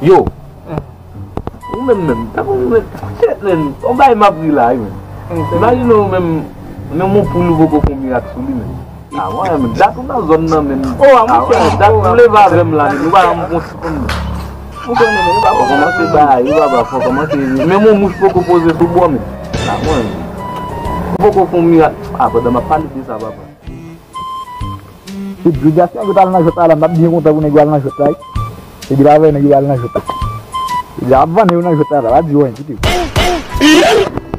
Yo. Même, on va m'appeler là. Imagine même mon poule beaucoup combien de souliers. Ah ouais, mais d'accord dans zone là même. Oh, d'accord les va même là, nous va en construire. Vous connaissez, il va commencer bah, il va commencer. Mais mon mouche faut poser sous bois mais. Ah ouais. Beaucoup combien ah bah dans ma parler de ça va pas. Si brigation que tal na jota la mabdi ko tabu ne igual na jota. Si grave ne igual na jota. Java ne una jota la di won titi.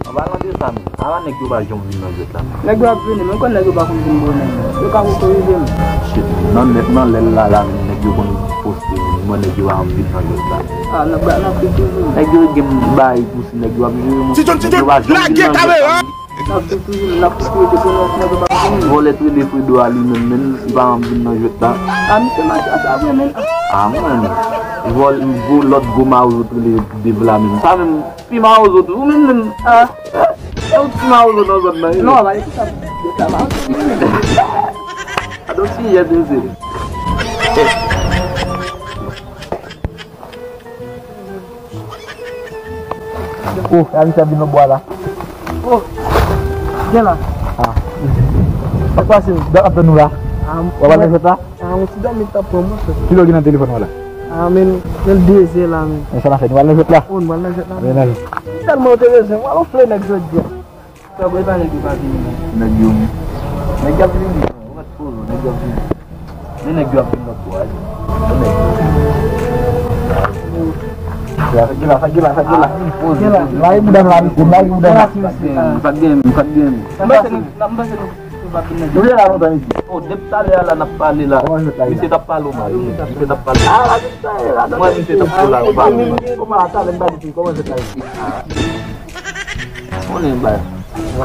Abang dia sama. Awak nek cuba jom vino jota. Nek gua vini, men kon nek ba ko dimbo ne. Yo ka ko yim. Shit. Non la nek yo kon poster mo nek yo am vino jota. Ah na ba na fitu. Nek yo gem bay pus nek yo am yo. La get away, hein? Na fitu de ko nek ba ko. Boleh tu les fruits de ali men ba am vino jota. Ami te ma asa ba men. Ah man. Go lot go ma aux autres les développer. Ça même puis ma aux autres ou même ah ma aux autres non va ça va. Alors si il y a deux Oh, yang bisa bino bola. Oh. Jela. Ah. Apa sih? Dak apa nula? Wala jota? Sudah minta promosi. Kilo gina telepon wala. Amin, nel DC lah amin. Salah saya wala jota. Un wala jota. Benar. Tal mau TV se wala play nak jota. Kau boleh tanya di pagi ni. Nak jom. Nak jam ni. Buat puluh nak jam ni. Ni nak jam ni nak buat. Ya, gila. Lain mudah lari, lagi mudah. Bukan game. Nambah sini. Dulu ya lalu tadi. Oh, deptal ya lah napali lah. Mesti tapalu mah. Mesti tapalu. Ah, ada. Mau mesti tapalu. Kau mata lembah di kau masih tadi. Oh, lembah.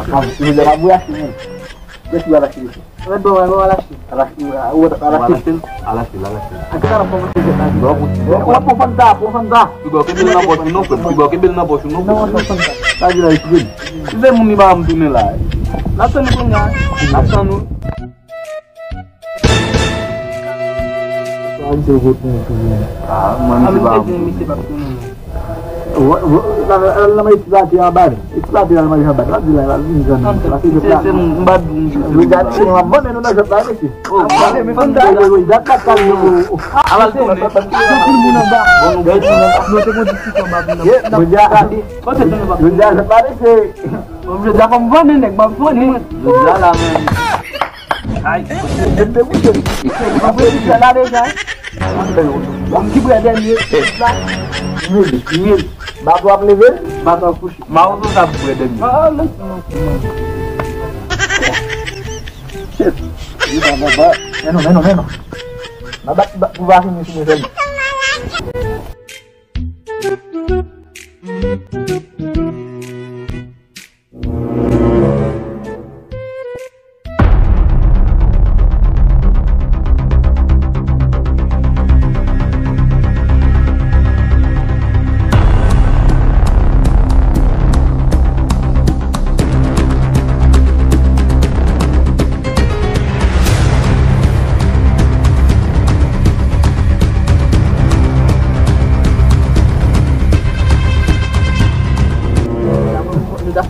Kamu sudah labu ya sini. Dia sudah lagi. Aduh, alasi. Alasin. Agora vamos fazer nada. Apa fanta? Juga kebil na bos no. Não é fanta. Lagi lagi sini. Kita muni ba am dunela. Nasa ni punya. Nasa nu. Lagi sebut ni. Ah, man Kami ba. mesti bakso. Lama itlati habari. Itlati lama habari. Lagi lagi kan. Lagi Sese mbad. Lihat sini mabon ini udah selesai sih. Oh, Ini fanta. Dapat kan. Awal tu ni. Muna ba? Bong guys. Note mo dito sa bago na. Menjaga. Kau sa tuno ba? Menjaga selesai sih. Udah dapat ba ni nek ba ni. Jalan man. Ai. Benda muncul. Apa yang jalan deh kan? Mungkin berada ni. Mil. Batu apa level? Batu push. Mau tu tak boleh demi. Ah, let's Shit. Ini apa? Meno. Nabak kubah ini semua saja.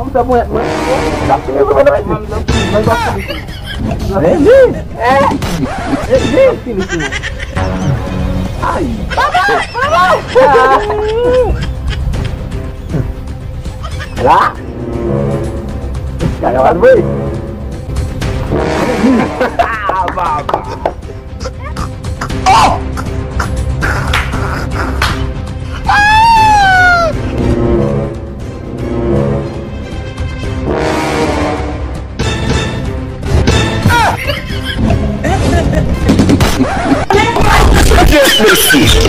Kamu ya, Lah. Jangan boy. Apa. Yes, Messi.